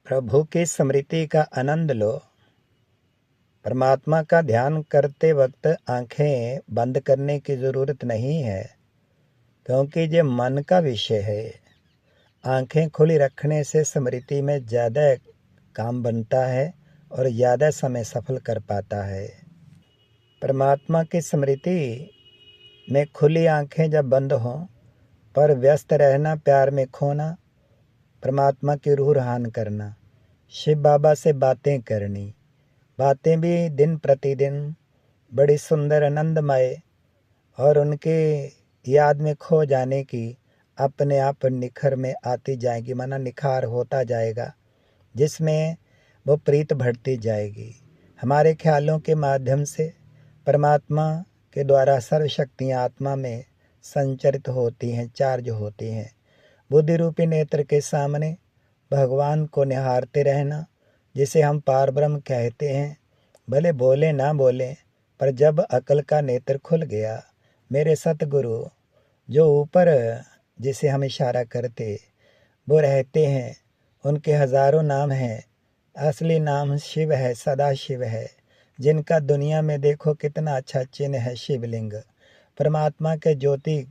प्रभु की स्मृति का आनंद लो। परमात्मा का ध्यान करते वक्त आंखें बंद करने की ज़रूरत नहीं है, क्योंकि ये मन का विषय है। आंखें खुली रखने से स्मृति में ज़्यादा काम बनता है और ज़्यादा समय सफल कर पाता है। परमात्मा की स्मृति में खुली आंखें जब बंद हों पर व्यस्त रहना, प्यार में खोना, परमात्मा की रूह रहान करना, शिव बाबा से बातें करनी, बातें भी दिन प्रतिदिन बड़ी सुंदर आनंदमय और उनके याद में खो जाने की अपने आप निखर में आती जाएगी, माना निखार होता जाएगा, जिसमें वो प्रीत बढ़ती जाएगी। हमारे ख्यालों के माध्यम से परमात्मा के द्वारा सर्वशक्तियाँ आत्मा में संचरित होती हैं, चार्ज होती हैं। बुद्धि रूपी नेत्र के सामने भगवान को निहारते रहना, जिसे हम पार ब्रह्म कहते हैं। भले बोले ना बोले, पर जब अकल का नेत्र खुल गया, मेरे सतगुरु जो ऊपर जिसे हम इशारा करते वो रहते हैं, उनके हजारों नाम हैं। असली नाम शिव है, सदा शिव है, जिनका दुनिया में देखो कितना अच्छा चिन्ह है, शिवलिंग। परमात्मा के ज्योति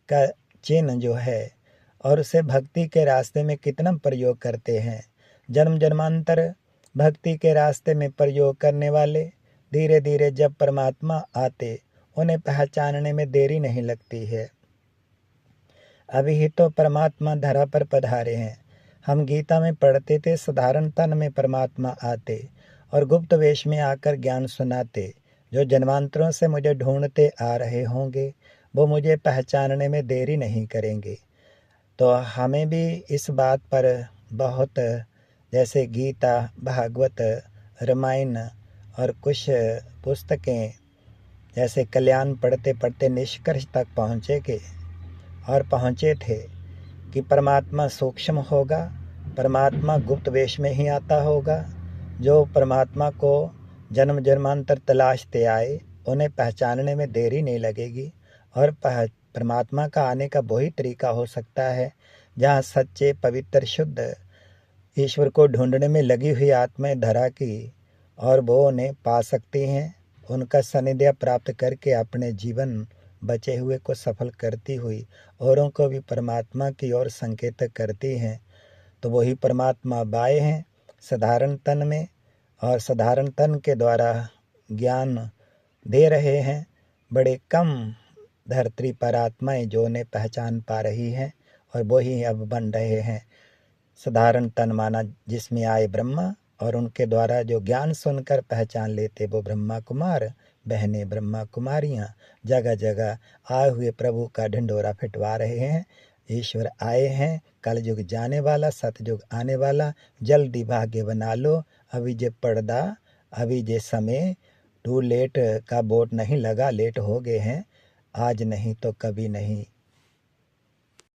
का चिन्ह जो है, और उसे भक्ति के रास्ते में कितना प्रयोग करते हैं। जन्म जन्मांतर भक्ति के रास्ते में प्रयोग करने वाले धीरे धीरे जब परमात्मा आते, उन्हें पहचानने में देरी नहीं लगती है। अभी ही तो परमात्मा धरा पर पधारे हैं। हम गीता में पढ़ते थे, साधारण तन में परमात्मा आते और गुप्त वेश में आकर ज्ञान सुनाते। जो जन्मांतरों से मुझे ढूंढते आ रहे होंगे, वो मुझे पहचानने में देरी नहीं करेंगे। तो हमें भी इस बात पर बहुत, जैसे गीता, भागवत, रामायण और कुछ पुस्तकें जैसे कल्याण पढ़ते पढ़ते निष्कर्ष तक पहुँचे थे कि परमात्मा सूक्ष्म होगा, परमात्मा गुप्त वेश में ही आता होगा। जो परमात्मा को जन्म जन्मांतर तलाशते आए, उन्हें पहचानने में देरी नहीं लगेगी। और परमात्मा का आने का वही तरीका हो सकता है जहाँ सच्चे पवित्र शुद्ध ईश्वर को ढूंढने में लगी हुई आत्माएं धरा की, और वो उन्हें पा सकती हैं। उनका सानिध्य प्राप्त करके अपने जीवन बचे हुए को सफल करती हुई औरों को भी परमात्मा की ओर संकेत करती हैं। तो वही परमात्मा बाए हैं साधारण तन में, और साधारण तन के द्वारा ज्ञान दे रहे हैं। बड़े कम धरती पर आत्माएं जो उन्हें पहचान पा रही हैं, और वही अब बन रहे हैं साधारण तन, माना जिसमें आए ब्रह्मा, और उनके द्वारा जो ज्ञान सुनकर पहचान लेते वो ब्रह्मा कुमार, बहनें ब्रह्मा कुमारियाँ जगह जगह आए हुए प्रभु का ढिंढोरा पिटवा रहे हैं। ईश्वर आए हैं, कलयुग जाने वाला, सतयुग आने वाला, जल्दी भाग्य बना लो। अभी जे पर्दा, अभी जे समय, टू लेट का बोर्ड नहीं लगा, लेट हो गए हैं, आज नहीं तो कभी नहीं।